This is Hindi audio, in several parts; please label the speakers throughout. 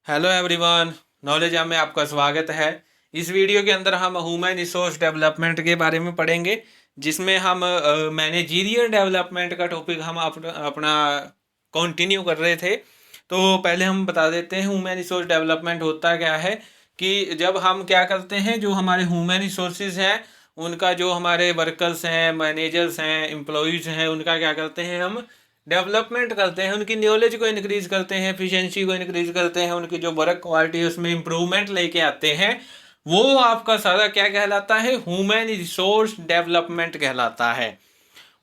Speaker 1: हेलो एवरीवन, नॉलेज हब में आपका स्वागत है। इस वीडियो के अंदर हम ह्यूमन रिसोर्स डेवलपमेंट के बारे में पढ़ेंगे, जिसमें हम मैनेजरियल डेवलपमेंट का टॉपिक हम अपना कंटिन्यू कर रहे थे। तो पहले हम बता देते हैं ह्यूमन रिसोर्स डेवलपमेंट होता क्या है। कि जब हम क्या करते हैं, जो हमारे ह्यूमन रिसोर्सेज हैं उनका, जो हमारे वर्कर्स हैं, मैनेजर्स हैं, एम्प्लॉयज़ हैं, उनका क्या करते हैं, हम डेवलपमेंट करते हैं, उनकी नॉलेज को इंक्रीज करते हैं, एफिशिएंसी को इंक्रीज करते हैं, उनकी जो वर्क क्वालिटी है उसमें इंप्रूवमेंट लेके आते हैं। वो आपका सारा क्या कहलाता है, ह्यूमन रिसोर्स डेवलपमेंट कहलाता है।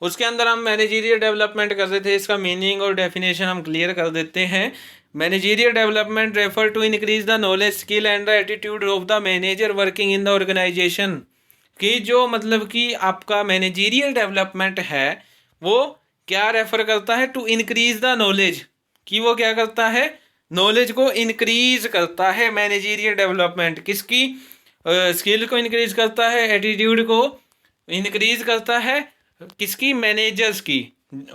Speaker 1: उसके अंदर हम मैनेजरियल डेवलपमेंट कर रहे थे, इसका मीनिंग और डेफिनेशन हम क्लियर कर देते हैं। Managerial development refer to increase the knowledge, skill and the attitude of the manager working in the organisation. कि जो मतलब कि आपका मैनेजरियल डेवलपमेंट है वो क्या रेफर करता है, टू इंक्रीज द नॉलेज। कि वो क्या करता है, नॉलेज को इंक्रीज करता है। मैनेजरियल डेवलपमेंट किसकी, स्किल को इंक्रीज करता है, एटीट्यूड को इंक्रीज करता है, किसकी, मैनेजर्स की,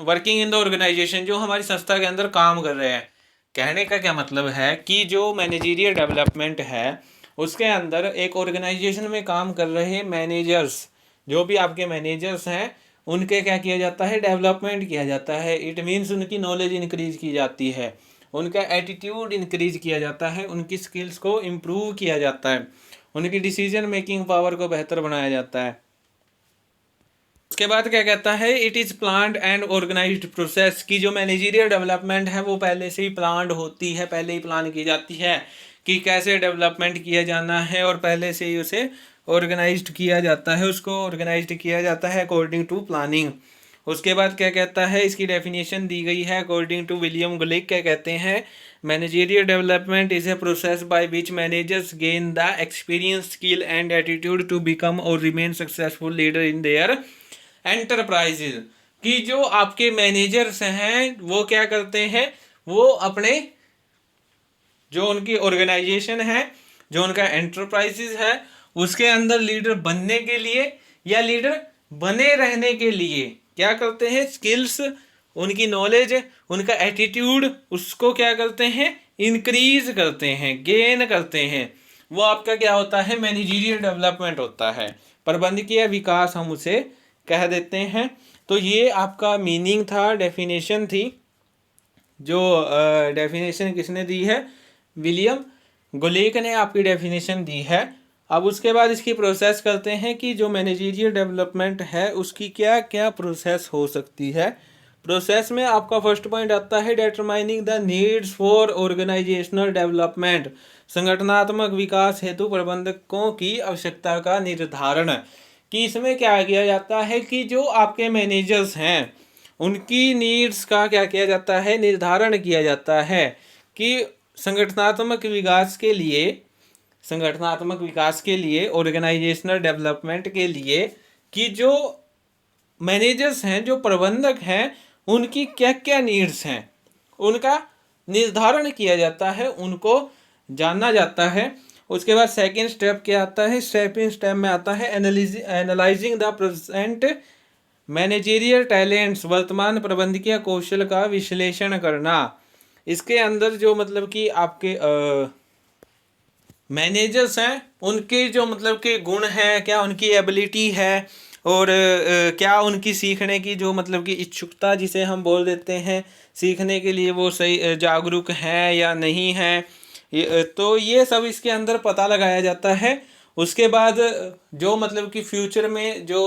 Speaker 1: वर्किंग इन द ऑर्गेनाइजेशन, जो हमारी संस्था के अंदर काम कर रहे हैं। कहने का क्या मतलब है कि जो मैनेजरियल डेवलपमेंट है उसके अंदर एक ऑर्गेनाइजेशन में काम कर रहे मैनेजर्स, जो भी आपके मैनेजर्स हैं, उनके क्या किया जाता है, डेवलपमेंट किया जाता है। इट मीन्स उनकी नॉलेज इंक्रीज की जाती है, उनका एटीट्यूड इंक्रीज किया जाता है, उनकी स्किल्स को इम्प्रूव किया जाता है, उनकी डिसीजन मेकिंग पावर को बेहतर बनाया जाता है। उसके बाद क्या कहता है, it is planned and organised process. की जो मैनेजरियल डेवलपमेंट है वो पहले से ही प्लान्ड होती है, पहले ही प्लान की जाती है कि कैसे डेवलपमेंट किया जाना है, और पहले से ही उसे ऑर्गेनाइज्ड किया जाता है, उसको ऑर्गेनाइज्ड किया जाता है अकॉर्डिंग टू प्लानिंग। उसके बाद क्या कहता है, इसकी डेफिनेशन दी गई है अकॉर्डिंग टू विलियम गुलिक। क्या कहते हैं, managerial development is a process by which managers gain the experience, skill and attitude to become और remain successful leader in their enterprises. कि जो आपके मैनेजर्स हैं वो क्या करते हैं, वो अपने जो उनकी ऑर्गेनाइजेशन है, जो उनका एंटरप्राइजेज है, उसके अंदर लीडर बनने के लिए या लीडर बने रहने के लिए क्या करते हैं, स्किल्स, उनकी नॉलेज, उनका एटीट्यूड, उसको क्या करते हैं, इंक्रीज करते हैं, गेन करते हैं। वो आपका क्या होता है, मैनेजरियल डेवलपमेंट होता है, प्रबंधकीय विकास हम उसे कह देते हैं। तो ये आपका मीनिंग था, डेफिनेशन थी। जो डेफिनेशन किसने दी है, विलियम गुलेक ने आपकी डेफिनेशन दी है। अब उसके बाद इसकी प्रोसेस करते हैं कि जो मैनेजरियल डेवलपमेंट है उसकी क्या क्या प्रोसेस हो सकती है। प्रोसेस में आपका फर्स्ट पॉइंट आता है, determining the needs for organisational development. संगठनात्मक विकास हेतु प्रबंधकों की आवश्यकता का निर्धारण। कि इसमें क्या किया जाता है कि जो आपके मैनेजर्स हैं उनकी नीड्स का क्या किया जाता है, निर्धारण किया जाता है। कि संगठनात्मक विकास के लिए, संगठनात्मक विकास के लिए, ऑर्गेनाइजेशनल डेवलपमेंट के लिए, कि जो मैनेजर्स हैं, जो प्रबंधक हैं, उनकी क्या क्या नीड्स हैं, उनका निर्धारण किया जाता है, उनको जानना जाता है। उसके बाद सेकंड स्टेप क्या आता है, सेकंड स्टेप में आता है analysing the present managerial talents, वर्तमान प्रबंधकीय कौशल का विश्लेषण करना। इसके अंदर जो मतलब कि आपके मैनेजर्स हैं उनके जो मतलब के गुण हैं, क्या उनकी एबिलिटी है, और क्या उनकी सीखने की जो मतलब कि इच्छुकता, जिसे हम बोल देते हैं, सीखने के लिए वो सही जागरूक हैं या नहीं हैं। तो ये सब इसके अंदर पता लगाया जाता है। उसके बाद जो मतलब कि फ्यूचर में जो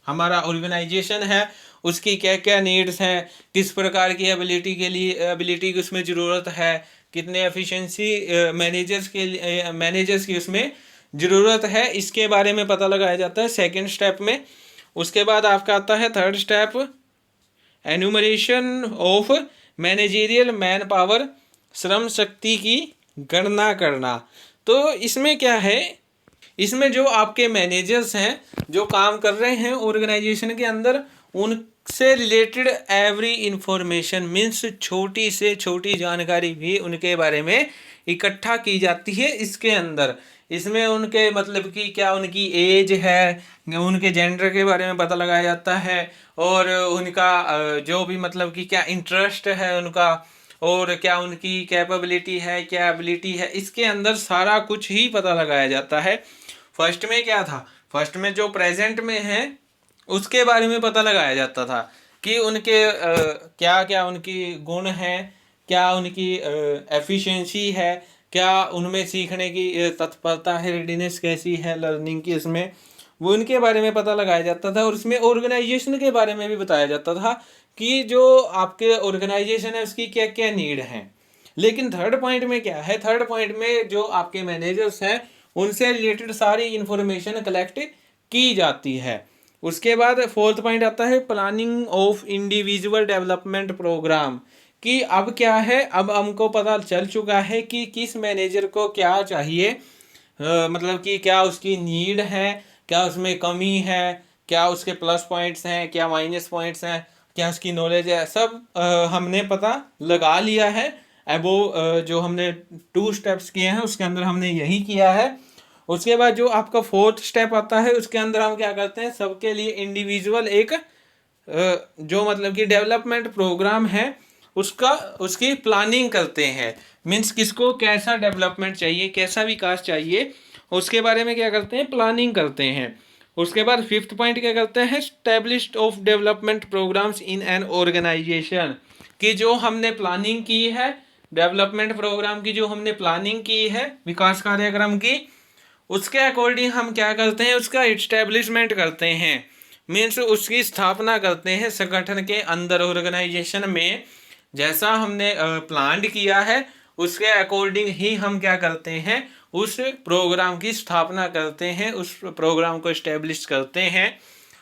Speaker 1: हमारा ऑर्गेनाइजेशन है उसकी क्या क्या नीड्स हैं, किस प्रकार की एबिलिटी के लिए, एबिलिटी की उसमें ज़रूरत है, कितने एफिशिएंसी मैनेजर्स की उसमें ज़रूरत है, इसके बारे में पता लगाया जाता है सेकंड स्टेप में। उसके बाद आपका आता है third step, enumeration of managerial man power, Shram Shakti की गणना करना। तो इसमें क्या है, इसमें जो आपके मैनेजर्स हैं जो काम कर रहे हैं ऑर्गेनाइजेशन के अंदर, उनसे रिलेटेड एवरी इंफॉर्मेशन, मीन्स छोटी से छोटी जानकारी भी उनके बारे में इकट्ठा की जाती है इसके अंदर। इसमें उनके मतलब कि क्या उनकी एज है, उनके जेंडर के बारे में पता लगाया जाता है, और उनका जो भी मतलब कि क्या इंटरेस्ट है उनका, और क्या उनकी कैपेबिलिटी है, क्या एबिलिटी है, इसके अंदर सारा कुछ ही पता लगाया जाता है। फर्स्ट में क्या था, फर्स्ट में जो प्रेजेंट में है उसके बारे में पता लगाया जाता था कि उनके क्या क्या उनकी गुण हैं, क्या उनकी एफिशिएंसी है, क्या उनमें सीखने की तत्परता है, रेडीनेस कैसी है लर्निंग की, इसमें वो उनके बारे में पता लगाया जाता था। और इसमें ऑर्गेनाइजेशन के बारे में भी बताया जाता था कि जो आपके ऑर्गेनाइजेशन है उसकी क्या क्या नीड है। लेकिन थर्ड पॉइंट में क्या है, थर्ड पॉइंट में जो आपके मैनेजर्स हैं उनसे रिलेटेड सारी इंफॉर्मेशन कलेक्ट की जाती है। उसके बाद फोर्थ पॉइंट आता है planning of individual development programme, कि अब क्या है, अब हमको पता चल चुका है कि किस मैनेजर को क्या चाहिए, मतलब कि क्या उसकी नीड है, क्या उसमें कमी है, क्या उसके प्लस पॉइंट्स हैं, क्या माइनस पॉइंट्स हैं, क्या उसकी नॉलेज है, सब हमने पता लगा लिया है। अबो जो हमने 2 स्टेप्स किए हैं उसके अंदर हमने यही किया है। उसके बाद जो आपका फोर्थ स्टेप आता है उसके अंदर हम क्या करते हैं, सबके लिए इंडिविजुअल एक जो मतलब कि डेवलपमेंट प्रोग्राम है उसका उसकी प्लानिंग करते हैं। मीन्स किसको कैसा डेवलपमेंट चाहिए, कैसा विकास चाहिए, उसके बारे में क्या करते हैं, प्लानिंग करते हैं। उसके बाद फिफ्थ पॉइंट क्या करते हैं, established of development programmes in an organisation, कि जो हमने प्लानिंग की है डेवलपमेंट प्रोग्राम की, जो हमने प्लानिंग की है विकास कार्यक्रम की, उसके अकॉर्डिंग हम क्या करते हैं, उसका इस्टेब्लिशमेंट करते हैं। मीन्स उसकी स्थापना करते हैं संगठन के अंदर, ऑर्गेनाइजेशन में। जैसा हमने प्लान किया है उसके अकॉर्डिंग ही हम क्या करते हैं, उस प्रोग्राम की स्थापना करते हैं, उस प्रोग्राम को इस्टेब्लिश करते हैं।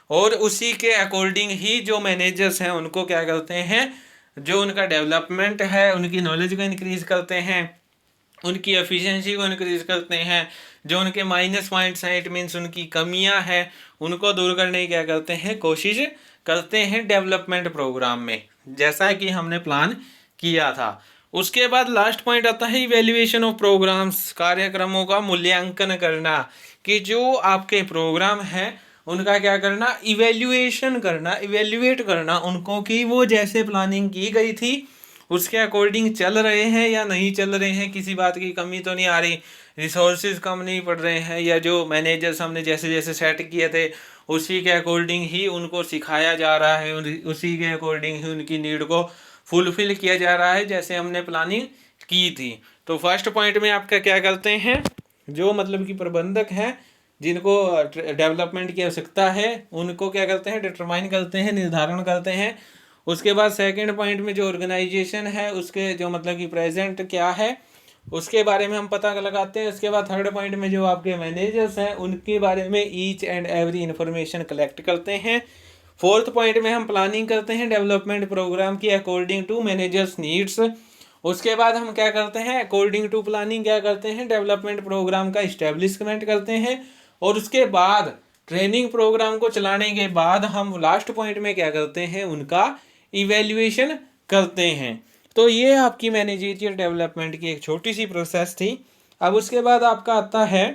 Speaker 1: और उसी के अकॉर्डिंग ही जो मैनेजर्स हैं उनको क्या करते हैं, जो उनका डेवलपमेंट है उनकी नॉलेज को इंक्रीज करते हैं, उनकी एफिशिएंसी को इंक्रीज करते हैं। जो उनके माइनस पॉइंट्स हैं, इट मीन्स उनकी कमियां हैं, उनको दूर करने की क्या करते हैं, कोशिश करते हैं डेवलपमेंट प्रोग्राम में, जैसा कि हमने प्लान किया था। उसके बाद लास्ट पॉइंट आता है इवेल्युएशन ऑफ प्रोग्राम्स, कार्यक्रमों का मूल्यांकन करना, कि जो आपके प्रोग्राम हैं उनका क्या करना, इवेल्युएशन करना, इवेल्युएट करना उनको, कि वो जैसे प्लानिंग की गई थी उसके अकॉर्डिंग चल रहे हैं या नहीं चल रहे हैं, किसी बात की कमी तो नहीं आ रही, रिसोर्सेज कम नहीं पड़ रहे हैं, या जो मैनेजर्स हमने जैसे जैसे सेट किए थे उसी के अकॉर्डिंग ही उनको सिखाया जा रहा है, उसी के अकॉर्डिंग ही उनकी नीड को फुलफिल किया जा रहा है जैसे हमने प्लानिंग की थी। तो फर्स्ट पॉइंट में आपका क्या करते हैं, जो मतलब कि प्रबंधक हैं जिनको डेवलपमेंट की आवश्यकता है उनको क्या करते हैं, डिटरमाइन करते हैं, निर्धारण करते हैं। उसके बाद सेकंड पॉइंट में जो ऑर्गेनाइजेशन है उसके जो मतलब कि प्रेजेंट क्या है उसके बारे में हम पता लगाते हैं। उसके बाद थर्ड पॉइंट में जो आपके मैनेजर्स हैं उनके बारे में each and every information collect करते हैं। फोर्थ पॉइंट में हम प्लानिंग करते हैं डेवलपमेंट प्रोग्राम की अकॉर्डिंग टू मैनेजर्स नीड्स। उसके बाद हम क्या करते हैं, अकॉर्डिंग टू प्लानिंग क्या करते हैं, डेवलपमेंट प्रोग्राम का इस्टेब्लिशमेंट करते हैं। और उसके बाद ट्रेनिंग प्रोग्राम को चलाने के बाद हम लास्ट पॉइंट में क्या करते हैं, उनका इवेल्युएशन करते हैं। तो ये आपकी मैनेजरियल डेवलपमेंट की एक छोटी सी प्रोसेस थी। अब उसके बाद आपका आता है,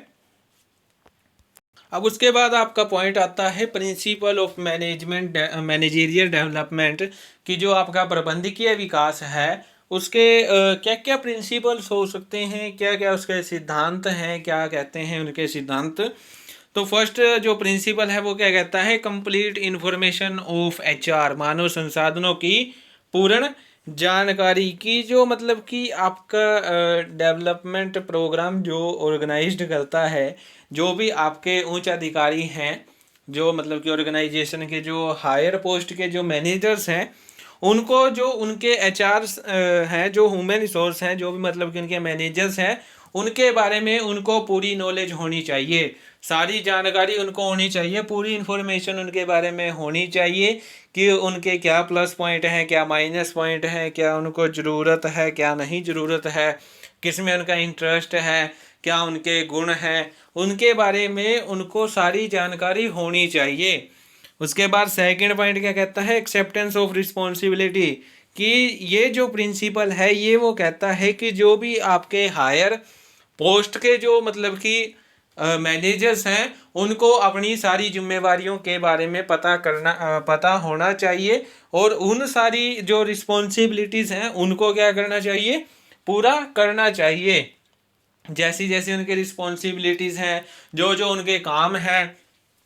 Speaker 1: अब उसके बाद आपका पॉइंट आता है principle of management managerial development, कि जो आपका प्रबंधकीय विकास है उसके क्या क्या प्रिंसिपल्स हो सकते हैं, क्या क्या उसके सिद्धांत हैं, क्या कहते हैं उनके सिद्धांत। तो फर्स्ट जो प्रिंसिपल है वो क्या कहता है, कंप्लीट इन्फॉर्मेशन ऑफ एचआर, मानव संसाधनों की पूर्ण जानकारी की। जो मतलब कि आपका डेवलपमेंट प्रोग्राम जो ऑर्गेनाइज्ड करता है, जो भी आपके उच्च अधिकारी हैं, जो मतलब कि ऑर्गेनाइजेशन के जो हायर पोस्ट के जो मैनेजर्स हैं उनको, जो उनके एचआर हैं, जो ह्यूमन रिसोर्स हैं, जो भी मतलब कि उनके मैनेजर्स हैं उनके बारे में उनको पूरी नॉलेज होनी चाहिए, सारी जानकारी उनको होनी चाहिए, पूरी इन्फॉर्मेशन उनके बारे में होनी चाहिए कि उनके क्या प्लस पॉइंट हैं, क्या माइनस पॉइंट हैं, क्या उनको ज़रूरत है, क्या नहीं ज़रूरत है, किस में उनका इंटरेस्ट है, क्या उनके गुण हैं, उनके बारे में उनको सारी जानकारी होनी चाहिए। उसके बाद सेकंड पॉइंट क्या कहता है, एक्सेप्टेंस ऑफ रिस्पॉन्सिबिलिटी, कि ये जो प्रिंसिपल है ये वो कहता है कि जो भी आपके हायर पोस्ट के जो मतलब कि मैनेजर्स हैं उनको अपनी सारी जिम्मेवारियों के बारे में पता होना चाहिए, और उन सारी जो रिस्पॉन्सिबिलिटीज़ हैं उनको क्या करना चाहिए, पूरा करना चाहिए। जैसी जैसी उनकी रिस्पॉन्सिबिलिटीज़ हैं, जो जो उनके काम हैं,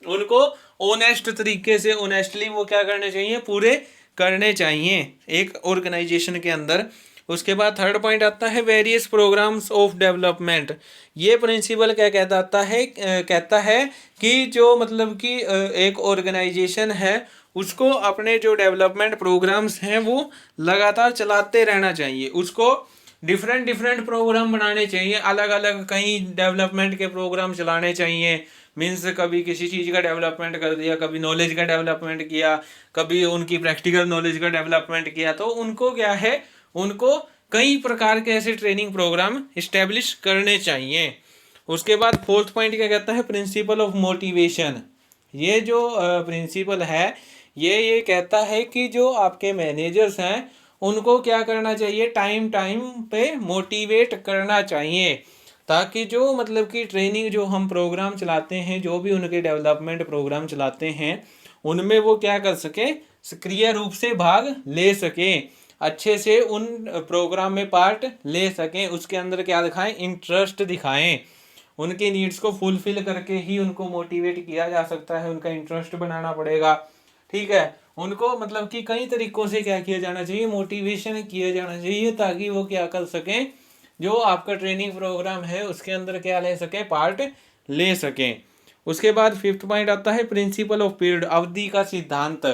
Speaker 1: उनको ऑनेस्ट तरीके से ऑनेस्टली वो क्या करने चाहिए, पूरे करने चाहिए एक ऑर्गेनाइजेशन के अंदर। उसके बाद थर्ड पॉइंट आता है वेरियस प्रोग्राम्स ऑफ डेवलपमेंट। ये प्रिंसिपल क्या कहता है कि जो मतलब कि एक ऑर्गेनाइजेशन है उसको अपने जो डेवलपमेंट प्रोग्राम्स हैं वो लगातार चलाते रहना चाहिए। उसको डिफरेंट डिफरेंट प्रोग्राम बनाने चाहिए, अलग अलग कई डेवलपमेंट के प्रोग्राम चलाने चाहिए। मीन्स कभी किसी चीज़ का डेवलपमेंट कर दिया, कभी नॉलेज का डेवलपमेंट किया, कभी उनकी प्रैक्टिकल नॉलेज का डेवलपमेंट किया। तो उनको क्या है, उनको कई प्रकार के ऐसे ट्रेनिंग प्रोग्राम इस्टेब्लिश करने चाहिए। उसके बाद फोर्थ पॉइंट क्या कहता है, प्रिंसिपल ऑफ मोटिवेशन। ये जो प्रिंसिपल है ये कहता है कि जो आपके मैनेजर्स हैं उनको क्या करना चाहिए, टाइम टाइम पे मोटिवेट करना चाहिए, ताकि जो मतलब कि ट्रेनिंग जो हम प्रोग्राम चलाते हैं, जो भी उनके डेवलपमेंट प्रोग्राम चलाते हैं, उनमें वो क्या कर सके, सक्रिय रूप से भाग ले सकें, अच्छे से उन प्रोग्राम में पार्ट ले सकें, उसके अंदर क्या दिखाएं, इंटरेस्ट दिखाएं। उनके नीड्स को फुलफिल करके ही उनको मोटिवेट किया जा सकता है, उनका इंटरेस्ट बनाना पड़ेगा। ठीक है, उनको मतलब कि कई तरीकों से क्या किया जाना चाहिए, मोटिवेशन किया जाना चाहिए, ताकि वो क्या कर सकें, जो आपका ट्रेनिंग प्रोग्राम है उसके अंदर क्या ले सकें, पार्ट ले सकें। उसके बाद फिफ्थ पॉइंट आता है प्रिंसिपल ऑफ पीरियड, अवधि का सिद्धांत।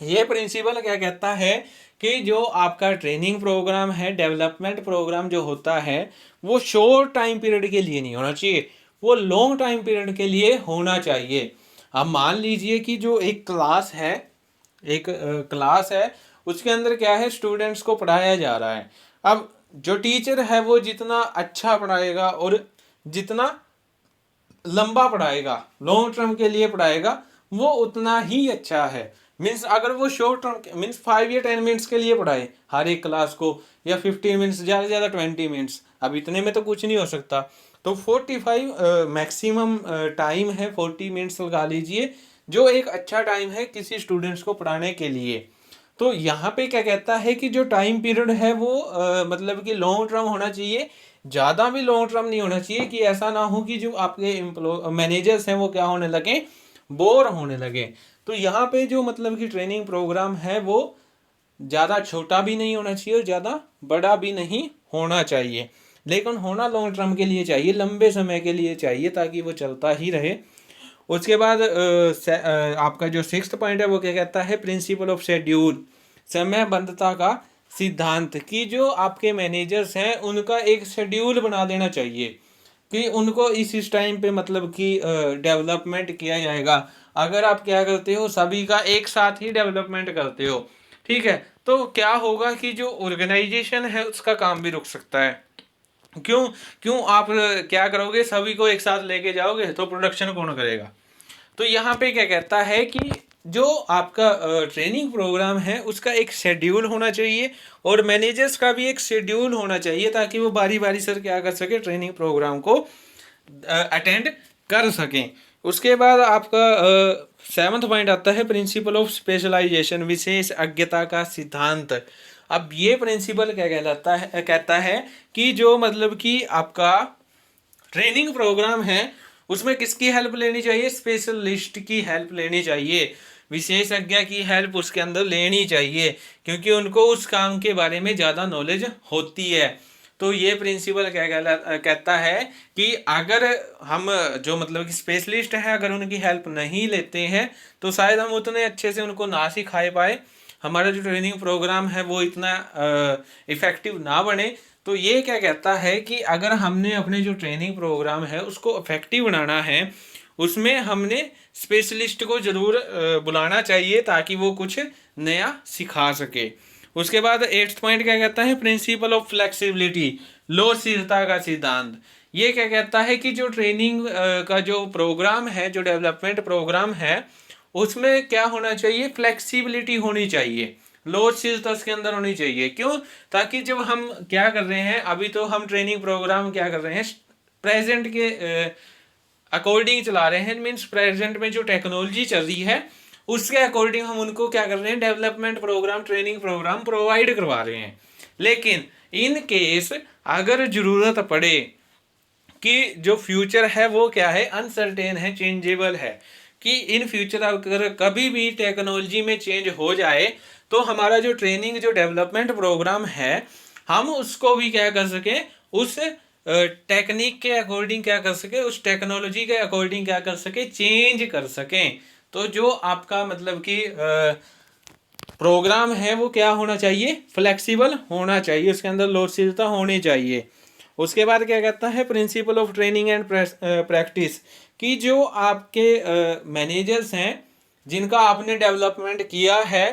Speaker 1: ये प्रिंसिपल क्या कहता है कि जो आपका ट्रेनिंग प्रोग्राम है, डेवलपमेंट प्रोग्राम जो होता है, वो शॉर्ट टाइम पीरियड के लिए नहीं होना चाहिए, वो लॉन्ग टाइम पीरियड के लिए होना चाहिए। अब मान लीजिए कि जो एक क्लास है उसके अंदर क्या है, स्टूडेंट्स को पढ़ाया जा रहा है। अब जो टीचर है वो जितना अच्छा पढ़ाएगा और जितना लंबा पढ़ाएगा, लॉन्ग टर्म के लिए पढ़ाएगा, वो उतना ही अच्छा है। मीन्स अगर वो शॉर्ट टर्म मीन्स 5 या 10 मिनट्स के लिए पढ़ाए हर एक क्लास को, या 15 मिनट्स, ज़्यादा से ज़्यादा 20 मिनट्स, अब इतने में तो कुछ नहीं हो सकता, तो 45 मैक्सिमम टाइम है, 40 मिनट्स लगा लीजिए, जो एक अच्छा टाइम है किसी स्टूडेंट्स को पढ़ाने के लिए। तो यहाँ पे क्या कहता है कि जो टाइम पीरियड है वो मतलब कि लॉन्ग टर्म होना चाहिए, ज़्यादा भी लॉन्ग टर्म नहीं होना चाहिए, कि ऐसा ना हो कि जो आपके मैनेजर्स हैं वो क्या होने लगे, बोर होने लगे। तो यहाँ पे जो मतलब कि ट्रेनिंग प्रोग्राम है वो ज़्यादा छोटा भी नहीं होना चाहिए और ज़्यादा बड़ा भी नहीं होना चाहिए, लेकिन होना लॉन्ग टर्म के लिए चाहिए, लंबे समय के लिए चाहिए, ताकि वो चलता ही रहे। उसके बाद आपका जो सिक्स्थ पॉइंट है वो क्या कहता है, प्रिंसिपल ऑफ शेड्यूल, समयबद्धता का सिद्धांत। कि जो आपके मैनेजर्स हैं उनका एक शेड्यूल बना देना चाहिए, कि उनको इस टाइम पे मतलब कि डेवलपमेंट किया जाएगा। अगर आप क्या करते हो, सभी का एक साथ ही डेवलपमेंट करते हो, ठीक है, तो क्या होगा कि जो ऑर्गेनाइजेशन है उसका काम भी रुक सकता है। क्यों क्यों आप क्या करोगे, सभी को एक साथ लेके जाओगे तो प्रोडक्शन कौन करेगा। तो यहाँ पे क्या कहता है कि जो आपका ट्रेनिंग प्रोग्राम है उसका एक शेड्यूल होना चाहिए, और मैनेजर्स का भी एक शेड्यूल होना चाहिए, ताकि वो बारी बारी से क्या कर सके, ट्रेनिंग प्रोग्राम को अटेंड कर सकें। उसके बाद आपका सेवंथ पॉइंट आता है प्रिंसिपल ऑफ स्पेशलाइजेशन, विशेषज्ञता का सिद्धांत। अब ये प्रिंसिपल क्या कहता है कि जो मतलब कि आपका ट्रेनिंग प्रोग्राम है उसमें किसकी हेल्प लेनी चाहिए, स्पेशलिस्ट की हेल्प लेनी चाहिए, विशेषज्ञ की हेल्प उसके अंदर लेनी चाहिए, क्योंकि उनको उस काम के बारे में ज़्यादा नॉलेज होती है। तो ये प्रिंसिपल क्या कहता है कि अगर हम जो मतलब कि स्पेशलिस्ट हैं अगर उनकी हेल्प नहीं लेते हैं तो शायद हम उतने अच्छे से उनको ना सिखा पाए, हमारा जो ट्रेनिंग प्रोग्राम है वो इतना इफ़ेक्टिव ना बने। तो ये क्या कहता है कि अगर हमने अपने जो ट्रेनिंग प्रोग्राम है उसको इफेक्टिव बनाना है, उसमें हमने स्पेशलिस्ट को ज़रूर बुलाना चाहिए, ताकि वो कुछ नया सिखा सके। उसके बाद एट्थ पॉइंट क्या कहता है, प्रिंसिपल ऑफ फ्लेक्सिबिलिटी, लोचदारता का सिद्धांत। ये क्या कहता है कि जो ट्रेनिंग का जो प्रोग्राम है, जो डेवलपमेंट प्रोग्राम है, उसमें क्या होना चाहिए, फ्लेक्सिबिलिटी होनी चाहिए, लोचदारता के अंदर होनी चाहिए। क्यों, ताकि जब हम क्या कर रहे हैं, अभी तो हम ट्रेनिंग प्रोग्राम क्या कर रहे हैं, प्रेजेंट के अकॉर्डिंग चला रहे हैं, मीन्स प्रेजेंट में जो टेक्नोलॉजी चल रही है उसके अकॉर्डिंग हम उनको क्या कर रहे हैं, development programme, training programme provide करवा रहे हैं। लेकिन इन केस अगर ज़रूरत पड़े कि जो फ्यूचर है वो क्या है, अनसर्टेन है, चेंजेबल है, कि इन फ्यूचर अगर कभी भी टेक्नोलॉजी में चेंज हो जाए तो हमारा जो ट्रेनिंग, जो डेवलपमेंट प्रोग्राम है, हम उसको भी क्या कर सकें, उस टेक्निक के अकॉर्डिंग क्या कर सके, उस टेक्नोलॉजी के अकॉर्डिंग क्या कर सके, चेंज कर सकें। तो जो आपका मतलब कि प्रोग्राम है वो क्या होना चाहिए, फ्लेक्सिबल होना चाहिए, उसके अंदर लोचदारता होनी चाहिए। उसके बाद क्या कहता है, principle of training and practice, कि जो आपके मैनेजर्स हैं जिनका आपने डेवलपमेंट किया है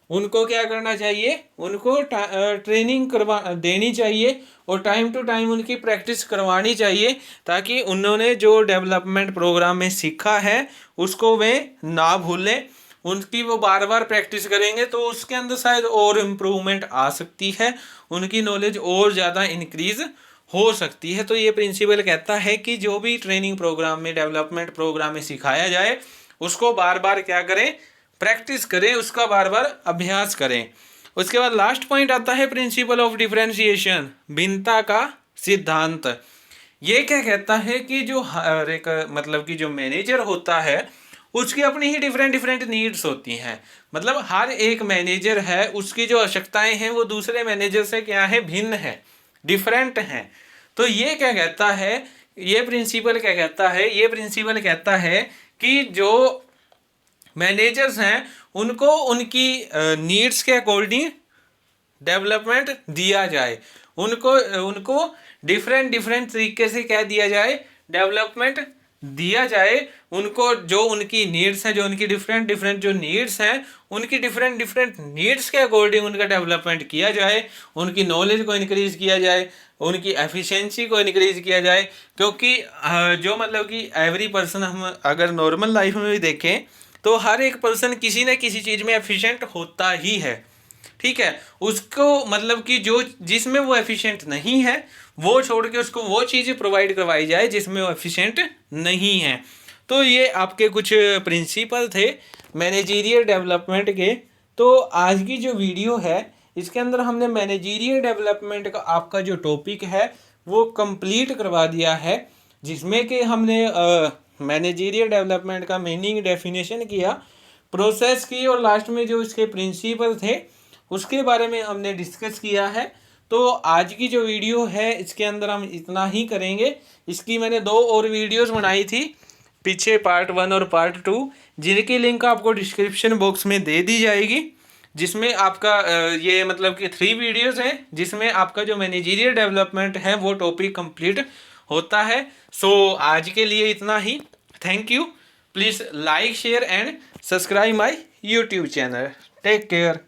Speaker 1: उनको क्या करना चाहिए, उनको ट्रेनिंग करवा देनी चाहिए और टाइम टू टाइम उनकी प्रैक्टिस करवानी चाहिए, ताकि उन्होंने जो डेवलपमेंट प्रोग्राम में सीखा है उसको वे ना भूलें। उनकी वो बार बार प्रैक्टिस करेंगे तो उसके अंदर शायद और इम्प्रूवमेंट आ सकती है, उनकी नॉलेज और ज़्यादा इंक्रीज हो सकती है। तो ये प्रिंसिपल कहता है कि जो भी ट्रेनिंग प्रोग्राम में, डेवलपमेंट प्रोग्राम में सिखाया जाए उसको बार बार क्या करें, प्रैक्टिस करें, उसका बार बार अभ्यास करें। उसके बाद लास्ट पॉइंट आता है प्रिंसिपल ऑफ डिफरेंशिएशन, भिन्नता का सिद्धांत। ये क्या कहता है कि जो हर एक मतलब कि जो मैनेजर होता है उसकी अपनी ही डिफरेंट डिफरेंट नीड्स होती हैं। मतलब हर एक मैनेजर है, उसकी जो आवश्यकताएं हैं वो दूसरे मैनेजर से क्या है, भिन्न है, डिफरेंट हैं। तो ये क्या कहता है, ये प्रिंसिपल क्या कहता है, ये प्रिंसिपल कहता है कि जो मैनेजर्स हैं उनको उनकी नीड्स के अकॉर्डिंग डेवलपमेंट दिया जाए, उनको उनको डिफरेंट डिफरेंट तरीके से क्या दिया जाए, डेवलपमेंट दिया जाए। उनको जो उनकी नीड्स हैं, जो उनकी डिफरेंट डिफरेंट जो नीड्स हैं, उनकी डिफरेंट डिफरेंट नीड्स के अकॉर्डिंग उनका डेवलपमेंट किया जाए, उनकी नॉलेज को इंक्रीज किया जाए, उनकी एफिशिएंसी को इंक्रीज किया जाए। क्योंकि जो मतलब कि एवरी पर्सन, हम अगर नॉर्मल लाइफ में भी देखें तो हर एक पर्सन किसी न किसी चीज़ में एफिशिएंट होता ही है, ठीक है। उसको मतलब कि जो जिसमें वो एफिशिएंट नहीं है वो छोड़ के उसको वो चीज़ें प्रोवाइड करवाई जाए जिसमें वो एफिशिएंट नहीं है। तो ये आपके कुछ प्रिंसिपल थे मैनेजरियल डेवलपमेंट के। तो आज की जो वीडियो है इसके अंदर हमने मैनेजरियल डेवलपमेंट का आपका जो टॉपिक है वो कंप्लीट करवा दिया है, जिसमें कि हमने मैनेजरियल डेवलपमेंट का मीनिंग, डेफिनेशन किया, प्रोसेस की, और लास्ट में जो इसके प्रिंसिपल थे उसके बारे में हमने डिस्कस किया है। तो आज की जो वीडियो है इसके अंदर हम इतना ही करेंगे। इसकी मैंने 2 और वीडियोस बनाई थी पीछे, पार्ट 1 और पार्ट 2, जिनकी लिंक आपको डिस्क्रिप्शन बॉक्स में दे दी जाएगी, जिसमें आपका ये मतलब कि 3 वीडियोस हैं जिसमें आपका जो मैनेजरियल डेवलपमेंट है वो टॉपिक कंप्लीट होता है। सो आज के लिए इतना ही। Thank you. Please like, share and subscribe my YouTube channel. Take care.